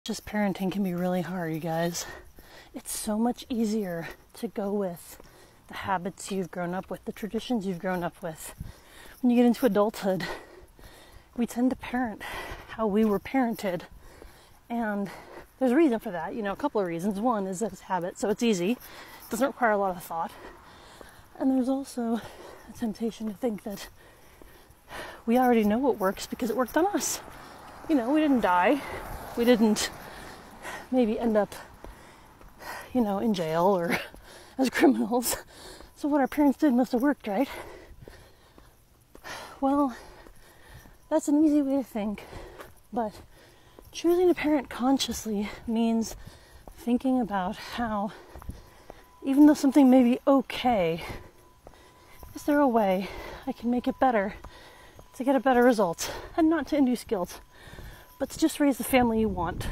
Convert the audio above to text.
Just parenting can be really hard, you guys. It's so much easier to go with the habits you've grown up with, the traditions you've grown up with. When you get into adulthood, we tend to parent how we were parented. And there's a reason for that, a couple of reasons. One is that it's habit, so it's easy. It doesn't require a lot of thought. And there's also a temptation to think that we already know what works because it worked on us. We didn't die. We didn't maybe end up, in jail or as criminals. So what our parents did must have worked, right? Well, that's an easy way to think. But choosing to parent consciously means thinking about how, even though something may be okay, is there a way I can make it better to get a better result? And not to induce guilt, but to just raise the family you want.